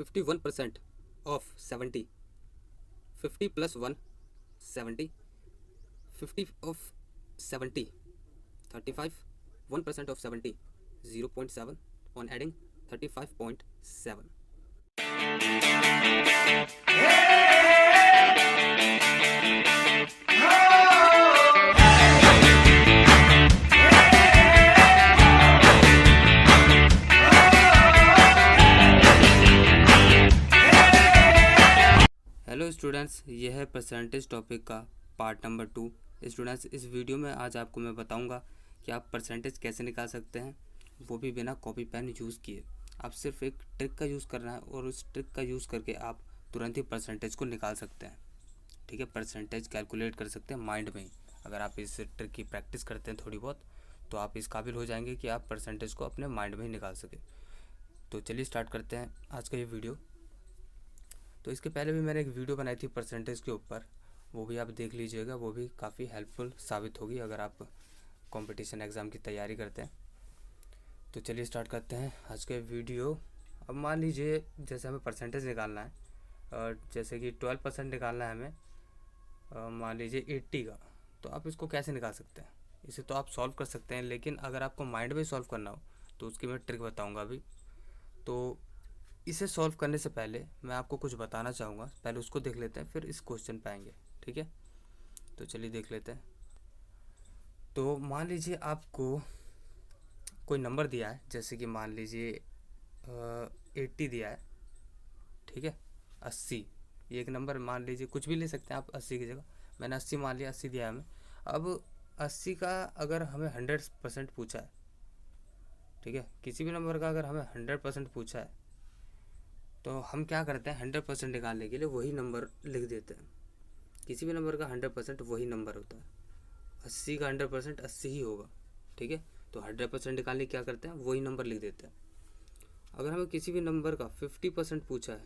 51% of 70. 50 plus 1, 70. 50 of 70, 35. 1% of 70, 0.7. On adding, 35.7. Hello students, यह है percentage topic का part number 2। Students, इस video में आज आपको मैं बताऊंगा कि आप परसेंटेज कैसे निकाल सकते हैं, वो भी बिना कॉपी पेन यूज़ किए। आप सिर्फ एक ट्रिक का यूज़ करना है और उस ट्रिक का यूज़ करके आप तुरंत ही परसेंटेज को निकाल सकते हैं। ठीक है, परसेंटेज कैलकुलेट कर सकते हैं माइंड में ही। अगर आप इस ट्रिक की प्रैक्टिस करते हैं थोड़ी बहुत, तो आप इस काबिल हो जाएंगे कि आप परसेंटेज को अपने माइंड में ही निकाल सकें। तो चलिए स्टार्ट करते हैं आज का ये वीडियो। तो इसके पहले भी मैंने एक वीडियो बनाई थी परसेंटेज के ऊपर, वो भी आप देख लीजिएगा। वो भी काफ़ी हेल्पफुल साबित होगी अगर आप कंपटीशन एग्ज़ाम की तैयारी करते हैं। तो चलिए स्टार्ट करते हैं आज का वीडियो। अब मान लीजिए जैसे हमें परसेंटेज निकालना है, जैसे कि 12% निकालना है हमें, मान लीजिए 80 का। तो आप इसको कैसे निकाल सकते हैं? इसे तो आप सॉल्व कर सकते हैं, लेकिन अगर आपको माइंड में सॉल्व करना हो तो उसकी मैं ट्रिक बताऊँगा अभी। तो इसे सॉल्व करने से पहले मैं आपको कुछ बताना चाहूँगा। पहले उसको देख लेते हैं, फिर इस क्वेश्चन पे आएंगे। ठीक है, तो चलिए देख लेते हैं। तो मान लीजिए आपको कोई नंबर दिया है, जैसे कि मान लीजिए 80 दिया है। ठीक है, 80 ये एक नंबर मान लीजिए, कुछ भी ले सकते हैं आप 80 की जगह। मैंने 80 मान लिया, 80 दिया है हमें। अब 80 का अगर हमें 100% पूछा है, ठीक है, किसी भी नंबर का अगर हमें 100% पूछा है, तो हम क्या करते हैं, 100% निकालने के लिए वही नंबर लिख देते हैं। किसी भी नंबर का 100% वही नंबर होता है। 80 का 100% 80 ही होगा। ठीक है, तो 100% निकालने क्या करते हैं, वही नंबर लिख देते हैं। अगर हमें किसी भी नंबर का 50% पूछा है,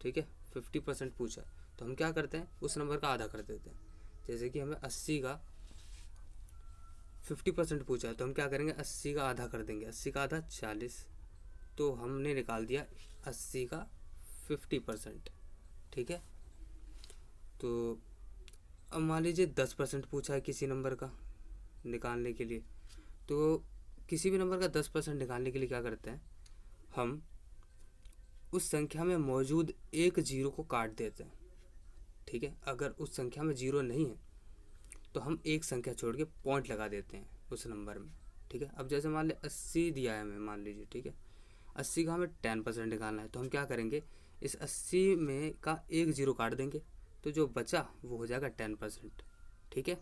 ठीक है, 50% पूछा है, तो हम क्या करते हैं, उस नंबर का आधा कर देते हैं। जैसे कि हमें 80 का 50% पूछा है, तो हम क्या करेंगे, 80 का आधा कर देंगे। 80 का आधा 40, तो हमने निकाल दिया 80 का 50%। ठीक है, तो अब मान लीजिए 10% पूछा है किसी नंबर का निकालने के लिए। तो किसी भी नंबर का 10% निकालने के लिए क्या करते हैं, हम उस संख्या में मौजूद एक जीरो को काट देते हैं। ठीक है, अगर उस संख्या में जीरो नहीं है तो हम एक संख्या छोड़ के पॉइंट लगा देते हैं उस नंबर में। ठीक है, अब जैसे मान ली 80 दिया है हमें, मान लीजिए। ठीक है, 80 का हमें 10% निकालना है, तो हम क्या करेंगे, इस 80 में का एक जीरो काट देंगे, तो जो बचा वो हो जाएगा 10%। ठीक है,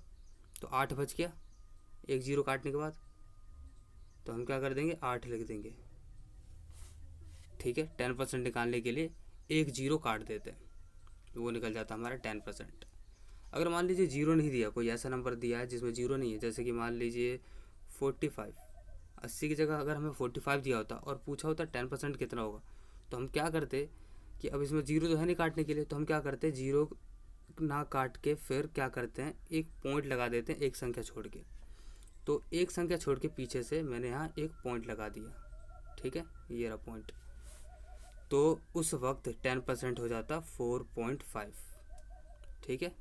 तो 8 बच गया एक जीरो काटने के बाद, तो हम क्या कर देंगे, 8 लिख देंगे। ठीक है, 10% निकालने के लिए एक जीरो काट देते हैं, वो निकल जाता है हमारा 10%। अगर मान लीजिए जीरो नहीं दिया, कोई ऐसा नंबर दिया है जिसमें जीरो नहीं है, जैसे कि मान लीजिए 45, 80 की जगह अगर हमें 45 दिया होता और पूछा होता 10% कितना होगा, तो हम क्या करते कि अब इसमें जीरो तो है नहीं काटने के लिए, तो हम क्या करते, जीरो ना काट के फिर क्या करते हैं, एक पॉइंट लगा देते हैं एक संख्या छोड़ के। तो एक संख्या छोड़ के पीछे से मैंने यहाँ एक पॉइंट लगा दिया। ठीक है, ये रहा पॉइंट। तो उस वक्त 10% हो जाता 4.5। ठीक है,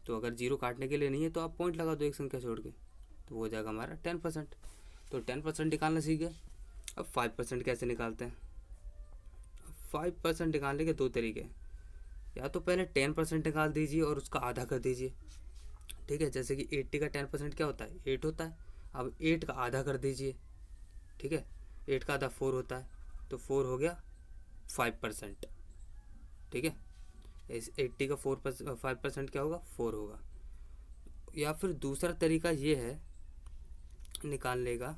तो अगर जीरो काटने के लिए नहीं है तो आप पॉइंट लगा दो एक संख्या छोड़ के, तो वो हो जाएगा हमारा 10%। तो 10% निकालना सीख गए। अब 5% कैसे निकालते हैं? 5% निकालने के दो तरीके हैं। या तो पहले 10% निकाल दीजिए और उसका आधा कर दीजिए। ठीक है, जैसे कि 80 का 10% क्या होता है, 8 होता है। अब 8 का आधा कर दीजिए। ठीक है, 8 का आधा 4 होता है, तो 4 हो गया 5%। ठीक है, इस 80 का 5% क्या होगा, 4 होगा। या फिर दूसरा तरीका ये है निकालने का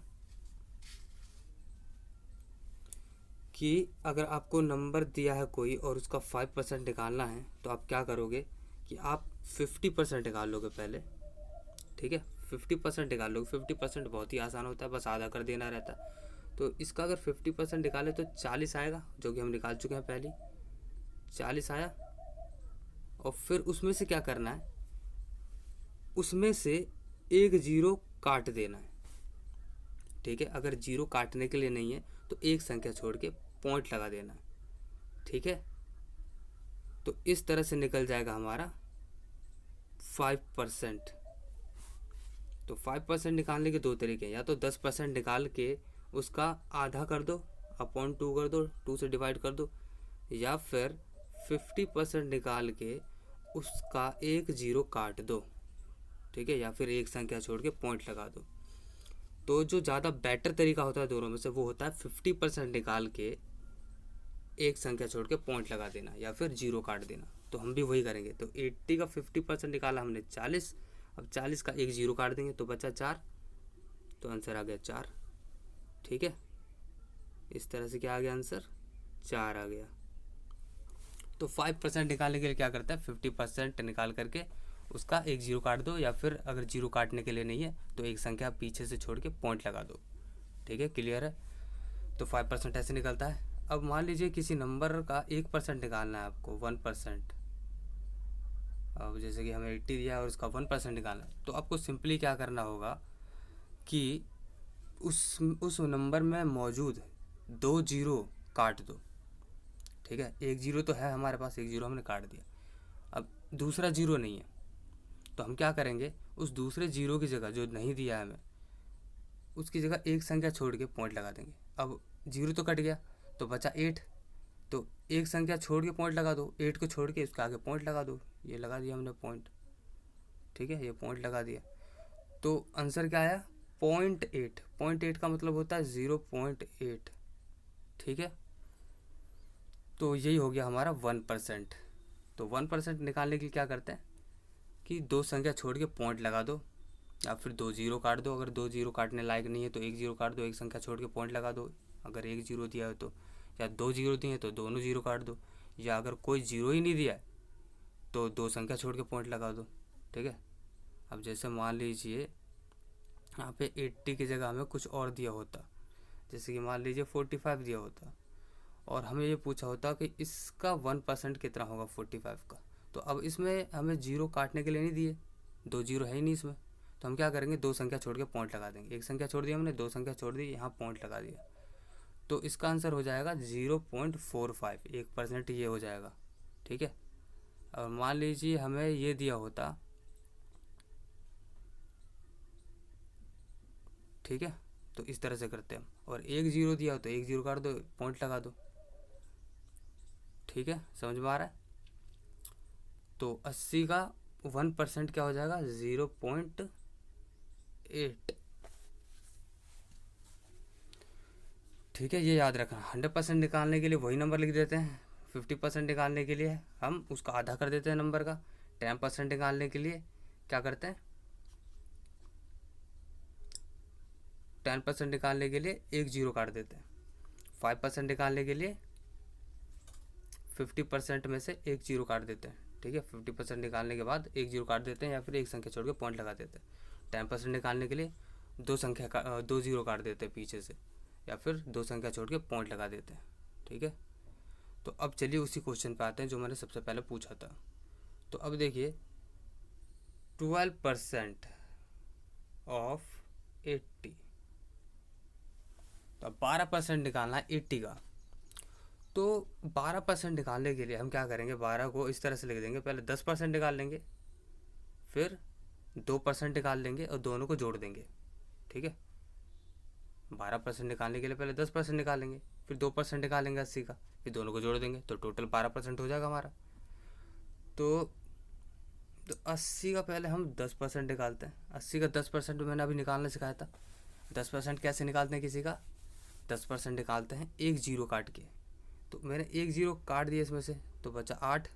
कि अगर आपको नंबर दिया है कोई और उसका 5% निकालना है, तो आप क्या करोगे कि आप 50% निकाल लोगे पहले। ठीक है, 50% निकाल लोगे। 50% बहुत ही आसान होता है, बस आधा कर देना रहता है। तो इसका अगर 50% निकाले तो 40 आएगा, जो कि हम निकाल चुके हैं पहले। 40 आया, और फिर उसमें से क्या करना है, उसमें से एक जीरो काट देना है। ठीक है, अगर जीरो काटने के लिए नहीं है तो एक संख्या छोड़ के पॉइंट लगा देना है। ठीक है। तो इस तरह से निकल जाएगा हमारा 5%। तो 5% निकालने के दो तरीके हैं, या तो 10% निकाल के उसका आधा कर दो, अपॉन 2 कर दो, 2 से डिवाइड कर दो, या फिर 50% निकाल के उसका एक जीरो काट दो, ठीक है, या फिर एक संख्या छोड़ के पॉइंट लगा दो। तो जो ज़्यादा बेटर तरीका होता है दोनों में से वो होता है 50% निकाल के एक संख्या छोड़ के पॉइंट लगा देना या फिर जीरो काट देना। तो हम भी वही करेंगे। तो 80 का 50% निकाला हमने 40, अब 40 का एक जीरो काट देंगे तो बचा 4, तो आंसर आ गया 4, ठीक है। इस तरह से क्या आ गया आंसर, 4 आ गया। तो 5% निकालने के लिए क्या करता है, 50% निकाल करके उसका एक जीरो काट दो, या फिर अगर जीरो काटने के लिए नहीं है तो एक संख्या पीछे से छोड़ के पॉइंट लगा दो, ठीक है, क्लियर है। तो 5% ऐसे निकलता है। अब मान लीजिए किसी नंबर का 1% निकालना है आपको, 1%। अब जैसे कि हमें 80 दिया है और उसका 1% निकालना है, तो आपको सिंपली क्या करना होगा कि उस नंबर में मौजूद 2 जीरो काट दो, ठीक है। एक जीरो तो है हमारे पास, एक जीरो हमने काट दिया, अब दूसरा जीरो नहीं है, तो हम क्या करेंगे, उस दूसरे जीरो की जगह जो नहीं दिया है हमें, उसकी जगह एक संख्या छोड़ के पॉइंट लगा देंगे। अब जीरो तो कट गया तो बचा 8, तो एक संख्या छोड़ के पॉइंट लगा दो, 8 को छोड़ के उसके आगे पॉइंट लगा दो, ये लगा दिया हमने पॉइंट, ठीक है, ये पॉइंट लगा दिया। तो आंसर क्या आया, 0.8। 0.8 का मतलब होता है 0.8, ठीक है। तो यही हो गया हमारा 1%। तो 1% निकालने के लिए क्या करते हैं कि दो संख्या छोड़ के पॉइंट लगा दो, या फिर 2 जीरो काट दो। अगर 2 जीरो काटने लायक नहीं है तो एक जीरो काट दो, एक संख्या छोड़ के पॉइंट लगा दो। अगर एक जीरो दिया है तो, या 2 जीरो दिए तो दोनों जीरो काट दो, या अगर कोई जीरो ही नहीं दिया है तो 2 संख्या छोड़ के पॉइंट लगा दो, ठीक है। अब जैसे मान लीजिए यहाँ पे 80 की जगह हमें कुछ और दिया होता, जैसे कि मान लीजिए 45 दिया होता, और हमें ये पूछा होता कि इसका 1% कितना होगा 45 का। तो अब इसमें हमें जीरो काटने के लिए नहीं दिए, 2 जीरो है ही नहीं इसमें, तो हम क्या करेंगे, 2 संख्या छोड़ के पॉइंट लगा देंगे। एक संख्या छोड़ दी हमने, 2 संख्या छोड़ दी, यहाँ पॉइंट लगा दिया, तो इसका आंसर हो जाएगा 0.45, 1% ये हो जाएगा, ठीक है। और मान लीजिए हमें ये दिया होता, ठीक है, तो इस तरह से करते हैं हम। और एक जीरो दिया हो तो एक जीरो काट दो, पॉइंट लगा दो, ठीक है, समझ में आ रहा है। तो 80 का 1% क्या हो जाएगा, 0.8, ठीक है, ये याद रखना। 100% निकालने के लिए वही नंबर लिख देते हैं, 50% निकालने के लिए हम उसका आधा कर देते हैं नंबर का, 10% निकालने के लिए क्या करते हैं, 10% निकालने के लिए एक जीरो काट देते हैं, 5% निकालने के लिए 50% में से एक जीरो काट देते हैं, ठीक है। 50% निकालने के बाद एक जीरो काट देते हैं, या फिर एक संख्या छोड़ के पॉइंट लगा देते हैं। 10% निकालने के लिए 2 जीरो काट देते हैं पीछे से, या फिर 2 संख्या छोड़ के पॉइंट लगा देते हैं, ठीक है। तो अब चलिए उसी क्वेश्चन पे आते हैं जो मैंने सबसे पहले पूछा था। तो अब देखिए 12% ऑफ 80, तो अब 12% निकालना है 80 का। तो 12% निकालने के लिए हम क्या करेंगे, 12 को इस तरह से लिख देंगे, पहले 10% निकाल लेंगे, फिर 2% निकाल लेंगे और दोनों को जोड़ देंगे, ठीक है। 12% निकालने के लिए पहले 10% निकालेंगे, फिर 2% निकालेंगे 80 का, फिर दोनों को जोड़ देंगे, तो टोटल 12% हो जाएगा हमारा। तो 80 का पहले हम 10% निकालते हैं। 80 का 10% मैंने अभी निकालना सिखाया था। 10% कैसे निकालते हैं किसी का, 10% निकालते हैं एक जीरो काट के। तो मैंने एक जीरो काट दिया इसमें से, तो बचा 8।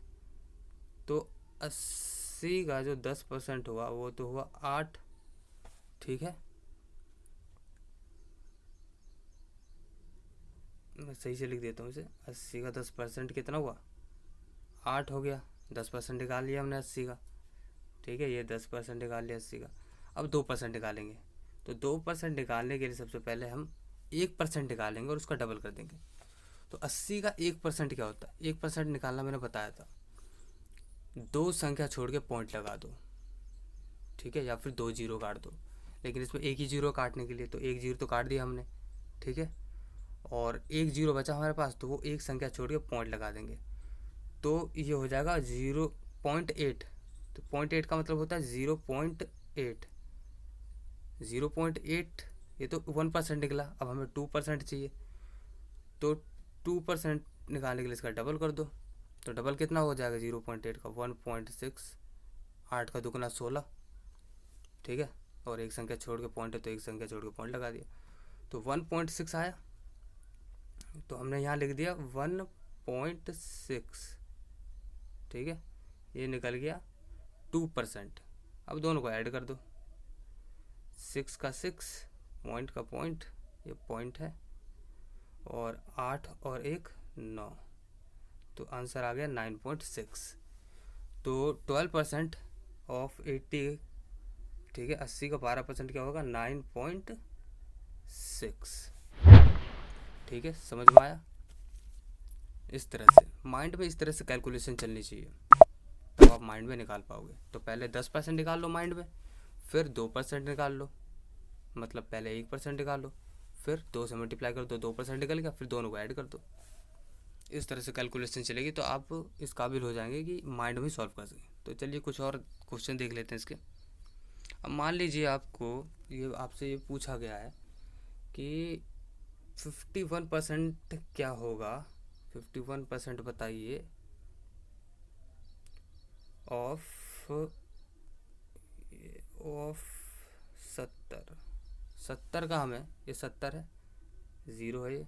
तो 80 का जो 10% हुआ वो तो हुआ 8, ठीक है। मैं सही से लिख देता हूँ इसे, 80 का 10% कितना हुआ, 8 हो गया। 10% निकाल लिया हमने 80 का, ठीक है, ये 10% निकाल लिया 80 का। अब 2% निकालेंगे, तो 2% निकालने के लिए सबसे पहले हम 1% निकालेंगे और उसका डबल कर देंगे। तो 80 का 1% क्या होता है, 1% निकालना मैंने बताया था, 2 संख्या छोड़ के पॉइंट लगा दो, ठीक है, या फिर 2 जीरो काट दो। लेकिन इसमें एक ही जीरो काटने के लिए, तो एक जीरो तो काट दिया हमने, ठीक है। और एक जीरो बचा हमारे पास, तो वो एक संख्या छोड़ के पॉइंट लगा देंगे, तो ये हो जाएगा 0.8। तो 0.8 का मतलब होता है 0.8। 0.8 ये तो 1% निकला। अब हमें 2% चाहिए, तो 2% निकालने के लिए इसका डबल कर दो। तो डबल कितना हो जाएगा 0.8 का? 1.6। 8 का दुगना 16, ठीक है। और एक संख्या छोड़ के पॉइंट है, तो एक संख्या छोड़ के पॉइंट लगा दिया, तो 1.6 आया। तो हमने यहाँ लिख दिया 1.6, ठीक है। ये निकल गया 2%। अब दोनों को ऐड कर दो, 6 का 6, पॉइंट का पॉइंट, ये पॉइंट है, और 8 और 1 9, तो आंसर आ गया 9.6। तो 12% ऑफ 80, ठीक है, 80 का 12% क्या होगा? 9.6, ठीक है। समझ में आया? इस तरह से माइंड में इस तरह से कैलकुलेशन चलनी चाहिए, तब आप माइंड में निकाल पाओगे। तो पहले 10% निकाल लो माइंड में, फिर 2% निकाल लो, मतलब पहले 1% निकाल लो, फिर 2 से मल्टीप्लाई कर दो, 2% निकल गया, फिर दोनों को ऐड कर दो। इस तरह से कैलकुलेशन चलेगी, तो आप इस काबिल हो जाएंगे कि माइंड में सॉल्व कर सकें। तो चलिए कुछ और क्वेश्चन देख लेते हैं इसके। अब मान लीजिए आपसे ये पूछा गया है कि 51% क्या होगा? 51% बताइए ऑफ 70 का हमें, ये 70 है, 0 है, ये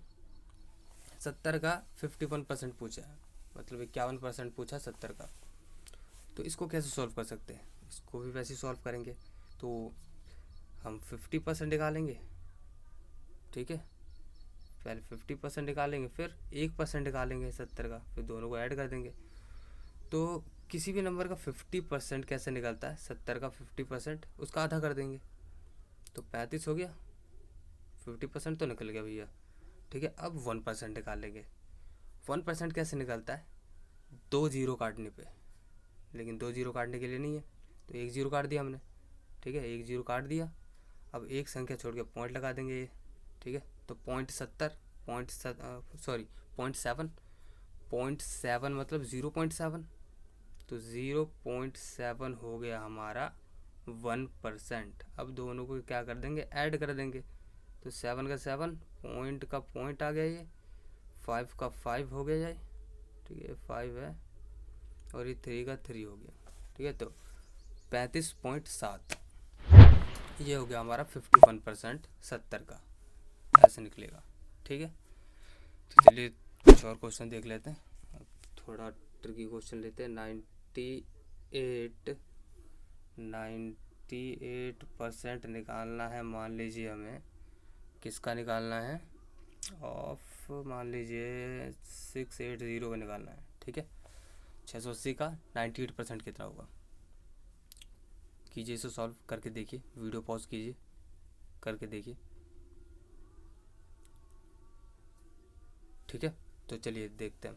70 का 51% पूछा है, मतलब 51% पूछा 70 का। तो इसको कैसे सॉल्व कर सकते हैं? इसको भी वैसे ही सॉल्व करेंगे। तो हम 50% निकालेंगे, ठीक है। पहले 50% निकालेंगे, फिर 1% निकालेंगे 70 का, फिर दोनों को ऐड कर देंगे। तो किसी भी नंबर का 50% कैसे निकलता है? 70 का 50% उसका आधा कर देंगे, तो 35 हो गया। 50% तो निकल गया भैया, ठीक है। अब 1% निकाल लेंगे। 1% कैसे निकलता है? 2 जीरो काटने पे, लेकिन 2 जीरो काटने के लिए नहीं है, तो 1 जीरो काट दिया हमने, ठीक है। 1 जीरो काट दिया। अब एक संख्या छोड़ के पॉइंट लगा देंगे ये, ठीक है। तो 0.7 मतलब 0.7, तो 0.7 हो गया हमारा 1%। अब दोनों को क्या कर देंगे? ऐड कर देंगे। तो 7 का 7, पॉइंट का पॉइंट आ गया, ये 5 का 5 हो गया जाए, ठीक है, 5 है, और ये 3 का 3 हो गया, ठीक है। तो 35.7, ये हो गया हमारा 51% 70 का, ऐसे निकलेगा, ठीक है। तो चलिए कुछ और क्वेश्चन देख लेते हैं। अब थोड़ा ट्रिकी क्वेश्चन लेते हैं। 98% निकालना है, मान लीजिए हमें किसका निकालना है? ऑफ मान लीजिए 680 का निकालना है, ठीक है। 680 का 98% कितना होगा? कीजिए, इसे सॉल्व करके देखिए, वीडियो पॉज कीजिए, करके देखिए, ठीक है। तो चलिए देखते हैं।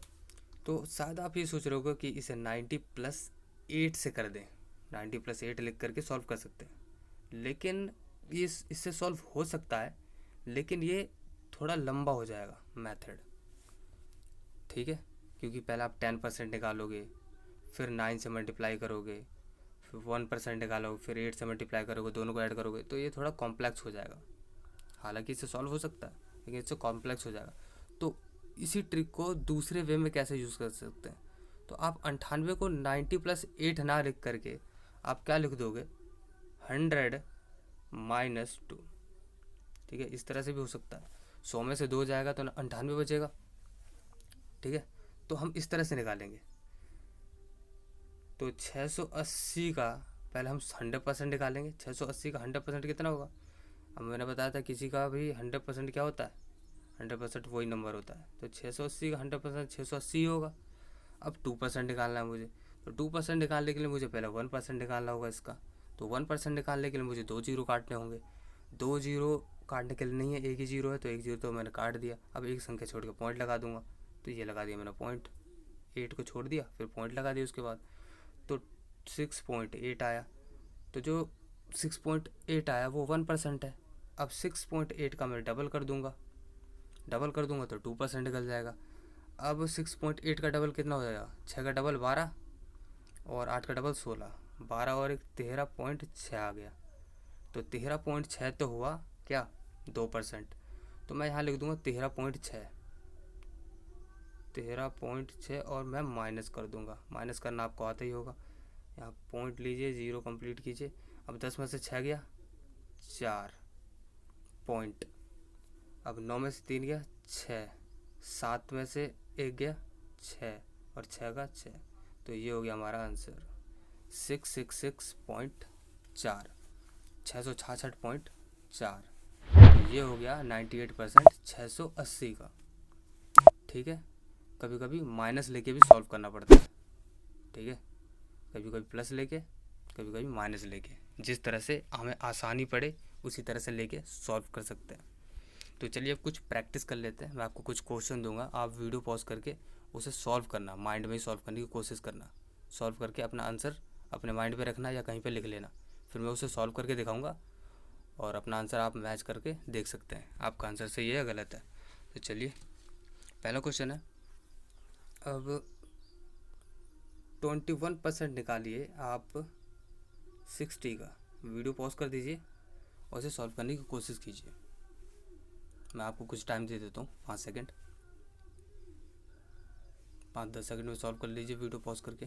तो शायद आप ये सोच रहे होगे कि इसे 90+8 से कर दें, 90+8 लिख करके सॉल्व कर सकते हैं, लेकिन ये इससे सॉल्व हो सकता है, लेकिन ये थोड़ा लंबा हो जाएगा मेथड, ठीक है। क्योंकि पहले आप 10% निकालोगे, फिर 9 से मल्टीप्लाई करोगे, फिर 1% निकालोगे, फिर 8 से मल्टीप्लाई करोगे, दोनों को ऐड करोगे, तो ये थोड़ा कॉम्प्लेक्स हो जाएगा। हालांकि इससे सॉल्व हो सकता है, लेकिन इससे कॉम्प्लेक्स हो जाएगा। तो इसी ट्रिक को दूसरे वे में कैसे यूज़ कर सकते हैं? तो आप 98 को 90+8 ना लिख करके आप क्या लिख दोगे? 100 - 2, ठीक है। इस तरह से भी हो सकता है। 100 में से 2 जाएगा तो 98 बचेगा, ठीक है। तो हम इस तरह से निकालेंगे। तो 680 का पहले हम 100% निकालेंगे। 680 का 100% कितना होगा? अब मैंने बताया था किसी का भी 100% क्या होता है? 100% वही नंबर होता है। तो 680 का 100% 680 होगा। अब 2% निकालना है मुझे, तो 2% निकालने के लिए मुझे पहले 1% निकालना होगा इसका। तो 1% निकालने के लिए मुझे 2 जीरो काटने होंगे। 2 जीरो काटने के लिए नहीं है, एक ही जीरो है, तो एक जीरो तो मैंने काट दिया। अब एक संख्या छोड़ के पॉइंट लगा दूंगा, तो ये लगा दिया मैंने पॉइंट, 8 को छोड़ दिया, फिर पॉइंट लगा दिया उसके बाद, तो 6.8 आया। तो जो 6.8 आया वो 1% है। अब 6.8 का मैं डबल कर दूंगा, डबल कर दूंगा तो 2% निकल जाएगा। अब 6.8 का डबल कितना हो जाएगा, 6 का डबल 12 और 8 का डबल 16, 12 और एक 13.6 आ गया। तो 13.6 तो हुआ क्या, 2%। तो मैं यहाँ लिख दूंगा 13.6 और मैं माइनस कर दूंगा, माइनस करना आपको आता ही होगा। यहाँ पॉइंट लीजिए, 0 कंप्लीट कीजिए। अब 10 में से 6 गया 4 पॉइंट, अब 9 में से 3 गया 6, 7 में से 1 गया 6 और 6 का 6। तो ये हो गया हमारा आंसर 666.4, 666.4। तो ये हो गया 98% 680 का। ठीक है, कभी कभी माइनस लेके भी सॉल्व करना पड़ता है। ठीक है, कभी कभी प्लस लेके, कभी कभी माइनस लेके, जिस तरह से हमें आसानी पड़े उसी तरह से लेके सॉल्व कर सकते हैं। तो चलिए अब कुछ प्रैक्टिस कर लेते हैं। मैं आपको कुछ क्वेश्चन दूंगा, आप वीडियो पॉज करके उसे सॉल्व करना, माइंड में ही सॉल्व करने की कोशिश करना। सॉल्व करके अपना आंसर अपने माइंड पे रखना या कहीं पे लिख लेना, फिर मैं उसे सॉल्व करके दिखाऊंगा और अपना आंसर आप मैच करके देख सकते हैं आपका आंसर सही है या गलत है। तो चलिए पहला क्वेश्चन है, अब 21% निकालिए आप 60 का। वीडियो पॉज कर दीजिए और इसे सॉल्व करने की कोशिश कीजिए। मैं आपको कुछ टाइम दे देता हूँ, 5 सेकंड, 5-10 सेकंड में सॉल्व कर लीजिए वीडियो पॉज करके।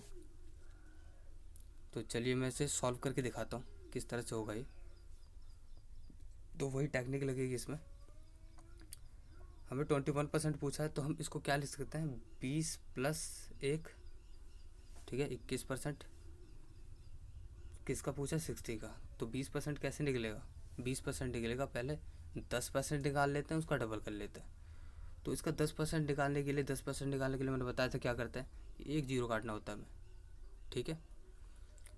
तो चलिए मैं इसे सॉल्व करके दिखाता हूँ किस तरह से होगा ये। तो वही टेक्निक लगेगी इसमें। हमें 21% पूछा है तो हम इसको क्या लिख सकते हैं, 20 प्लस 1, ठीक है 21%। किसका पूछा, 60 का। तो 20% कैसे निकलेगा, 20% निकलेगा, पहले 10% निकाल लेते हैं, उसका डबल कर लेते हैं। तो इसका 10% निकालने के लिए, 10% निकालने के लिए मैंने बताया था क्या करते हैं, एक जीरो काटना होता है हमें। ठीक है,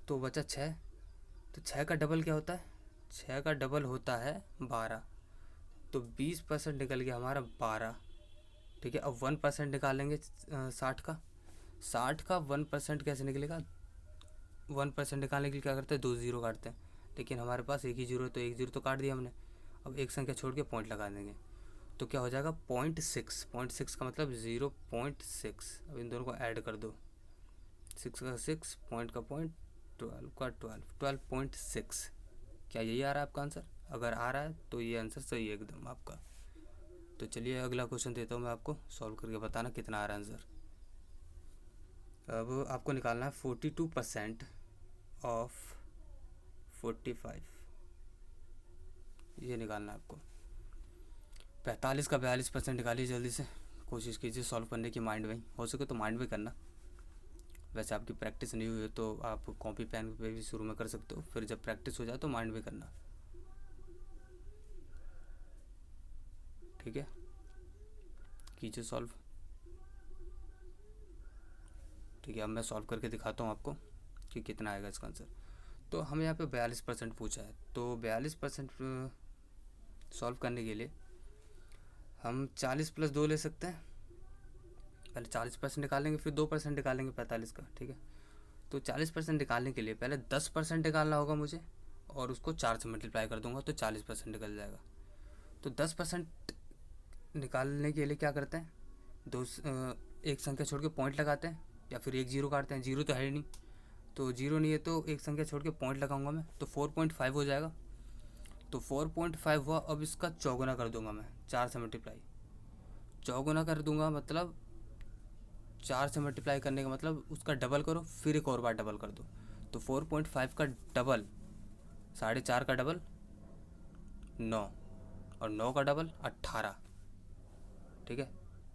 तो बचा 6। तो 6 का डबल क्या होता है, 6 का डबल होता है 12। तो 20% निकल गया हमारा 12। ठीक है, अब 1% निकालेंगे 60 का। 60 का 1% कैसे निकलेगा, 1% निकालने के लिए क्या करते हैं, 2 जीरो काटते हैं, लेकिन हमारे पास एक ही जीरो है तो एक जीरो तो काट दिया हमने। अब एक संख्या छोड़ के पॉइंट लगा देंगे तो क्या हो जाएगा 0.6। 0.6 का मतलब 0.6। अब इन दोनों को ऐड कर दो, 6 का 6, पॉइंट का पॉइंट, 12 का 12.6। क्या यही आ रहा है आपका आंसर? अगर आ रहा है तो ये आंसर सही है एकदम आपका। तो चलिए अगला क्वेश्चन देता हूँ मैं आपको, सॉल्व करके बताना कितना आ रहा है आंसर। अब आपको निकालना है 42% ऑफ 45, ये निकालना है आपको। 45 का 42% निकालिए जल्दी से, कोशिश कीजिए सॉल्व करने की माइंड में, हो सके तो माइंड में करना। वैसे आपकी प्रैक्टिस नहीं हुई है तो आप कॉपी पेन पे भी शुरू में कर सकते हो, फिर जब प्रैक्टिस हो जाए तो माइंड में करना। ठीक है, कीजिए सॉल्व। ठीक है, अब मैं सॉल्व करके दिखाता हूँ आपको कि कितना आएगा इसका आंसर। तो हमें यहाँ पे 42% पूछा है, तो 42% सॉल्व करने के लिए हम 40 प्लस 2 ले सकते हैं। पहले 40% निकालेंगे, फिर 2% निकालेंगे 45 का। ठीक है, तो 40% निकालने के लिए पहले 10% निकालना होगा मुझे, और उसको 4 से मल्टीप्लाई कर दूंगा तो 40% निकल जाएगा। तो 10% निकालने के लिए क्या करते हैं, एक संख्या छोड़ के पॉइंट लगाते हैं या फिर एक जीरो काटते हैं। जीरो तो है ही नहीं, तो जीरो नहीं है तो एक संख्या छोड़ के पॉइंट लगाऊंगा मैं, तो 4.5 हो जाएगा। तो 4.5 हुआ। अब इसका चौगुना कर दूंगा मैं, 4 से मल्टीप्लाई, चौगुना कर दूंगा मतलब 4 से मल्टीप्लाई करने का मतलब उसका डबल करो, फिर एक और बार डबल कर दो। तो 4.5 का डबल 4.5 का डबल 9, और 9 का डबल 18। ठीक है,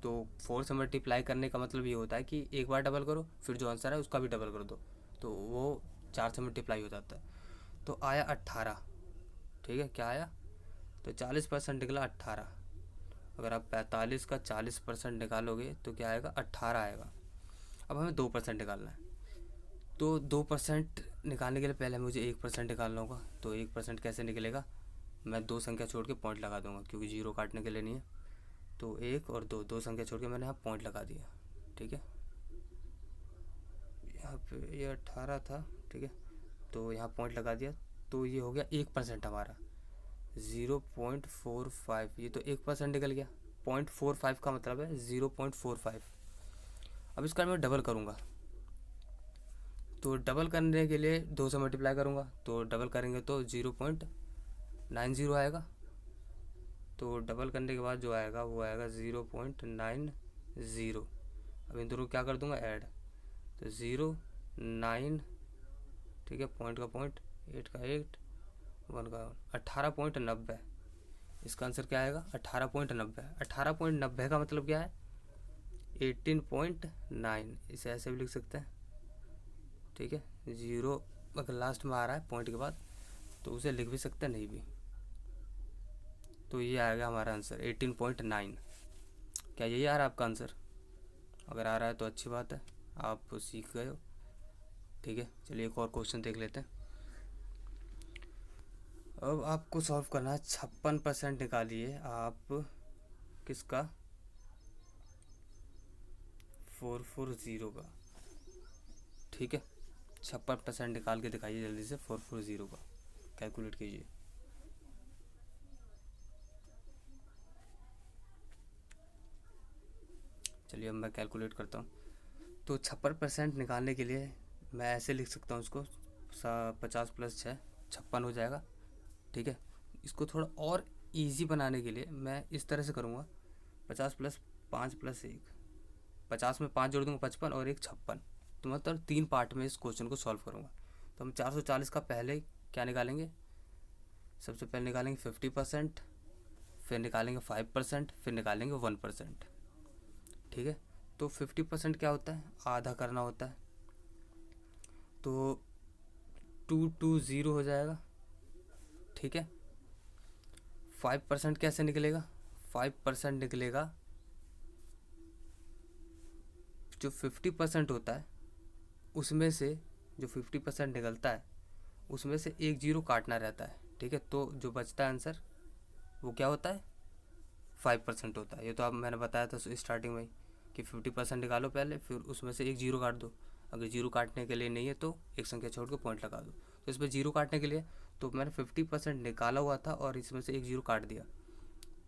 तो 4 से मल्टीप्लाई करने का मतलब ये होता है कि एक बार डबल करो, फिर जो आंसर है उसका भी डबल कर दो, तो वो 4 से मल्टीप्लाई हो जाता है। तो आया 18। ठीक है, क्या आया, तो 40% निकला 18। अगर आप 45 का 40% निकालोगे तो क्या आएगा, 18 आएगा। अब हमें 2% निकालना है, तो 2% निकालने के लिए पहले मुझे 1% निकालना होगा। तो 1% कैसे निकलेगा, मैं 2 संख्या छोड़ के पॉइंट लगा दूंगा क्योंकि जीरो काटने के लिए नहीं है। तो 1 और 2, 2 संख्या छोड़ के मैंने यहाँ पॉइंट लगा दिया। ठीक है, यहाँ पे ये 18 था। ठीक है, तो यहाँ पॉइंट लगा दिया, तो ये हो गया 1% हमारा, 0.45। ये तो 1% निकल गया, 0.45 का मतलब है 0.45। अब इसका मैं डबल करूँगा, तो डबल करने के लिए 2 से मल्टीप्लाई करूँगा, तो डबल करेंगे तो 0.90 आएगा। तो डबल करने के बाद जो आएगा वो आएगा 0.90। अब इन दोनों को क्या कर दूँगा, ऐड, तो 0.9, ठीक है, पॉइंट का पॉइंट, 8 का 8, 1 का 18.90। इसका आंसर क्या आएगा, 18.90। 18.90 का मतलब क्या है, 18.9। इसे ऐसे भी लिख सकते हैं, ठीक है। 0 अगर लास्ट में आ रहा है पॉइंट के बाद तो उसे लिख भी सकते हैं, नहीं भी। तो ये आएगा हमारा आंसर 18.9। क्या यही आ रहा है आपका आंसर? अगर आ रहा है तो अच्छी बात है, आप सीख गए हो, ठीक है। चलिए एक और क्वेश्चन देख लेते हैं। अब आपको सॉल्व करना है 56% निकालिए आप किसका, 440 का, ठीक है। 56% निकाल के दिखाइए जल्दी से 440 का, कैलकुलेट कीजिए। चलिए अब मैं कैलकुलेट करता हूँ। तो 56% निकालने के लिए मैं ऐसे लिख सकता हूँ उसको, 50 + 6 56 हो जाएगा, ठीक है। इसको थोड़ा और इजी बनाने के लिए मैं इस तरह से करूँगा, 50 + 5 + 1, 50 में 5 जोड़ दूँगा 55 और 1 56। तो मतलब 3 पार्ट में इस क्वेश्चन को सॉल्व करूँगा। तो हम 440 का पहले क्या निकालेंगे, सबसे पहले निकालेंगे 50%, फिर निकालेंगे 5%, फिर निकालेंगे 1%, ठीक है। तो 50% क्या होता है, आधा करना होता है, तो 220 हो जाएगा, ठीक है। 5% कैसे निकलेगा, 5% निकलेगा, जो 50% होता है उसमें से जो 50% निकलता है उसमें से एक 0 काटना रहता है, ठीक है। तो जो बचता है आंसर वो क्या होता है, 5% होता है। ये तो अब मैंने बताया था स्टार्टिंग में कि 50% निकालो पहले, फिर उसमें से एक 0 काट दो। अगर 0 काटने के लिए नहीं है तो एक संख्या छोड़ के पॉइंट लगा दो। तो इसमें 0 काटने के लिए तो मैंने 50% निकाला हुआ था और इसमें से एक 0 काट दिया,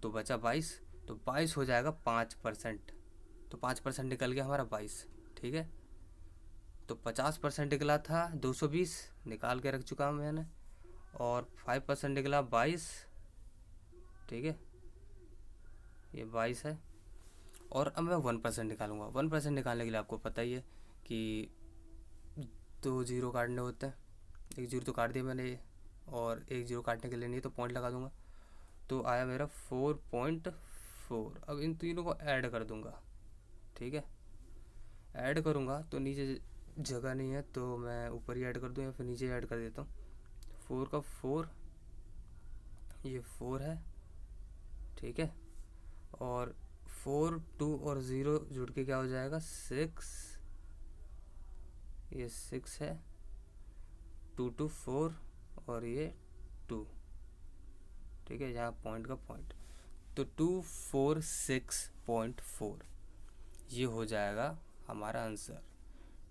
तो बचा 22। तो 22 हो जाएगा 5%। तो 5% निकल गया हमारा 22, ठीक है। तो 50% निकला था 220, निकाल के रख चुका हूँ मैंने, और 5% निकला 22, ठीक है, ये 22 है। और अब मैं 1% निकालूंगा। 1% निकालने के लिए आपको पता ही है कि 2 0 काटने होते हैं, एक 0 तो काट दिया मैंने ये, और एक 0 काटने के लिए नहीं तो पॉइंट लगा दूंगा। तो आया मेरा 4.4। अब इन तीनों को ऐड कर दूंगा, ठीक है। ऐड करूंगा तो नीचे जगह नहीं है तो मैं ऊपर ही ऐड कर दूँ या फिर नीचे ऐड कर देता हूँ। 4 का 4, ये 4 है, ठीक है। और 4, 2 और 0 जुड़ के क्या हो जाएगा, 6, ये 6 है, 2 2 4 और ये 2, ठीक है, यहाँ पॉइंट का पॉइंट। तो 246.4 ये हो जाएगा हमारा आंसर।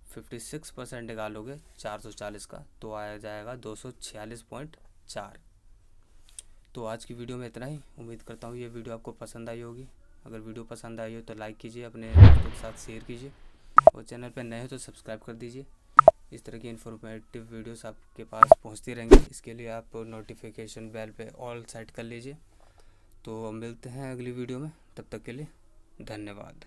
56% निकालोगे 440 का तो आया जाएगा 246.4। तो आज की वीडियो में इतना ही। उम्मीद करता हूँ ये वीडियो आपको पसंद आई होगी। अगर वीडियो पसंद आई हो तो लाइक कीजिए, अपने दोस्तों के साथ शेयर कीजिए, और चैनल पर नए हो तो सब्सक्राइब कर दीजिए। इस तरह की इन्फॉर्मेटिव वीडियोस आपके पास पहुंचती रहेंगी। इसके लिए आप नोटिफिकेशन बेल पे ऑल सेट कर लीजिए। तो मिलते हैं अगली वीडियो में, तब तक के लिए धन्यवाद।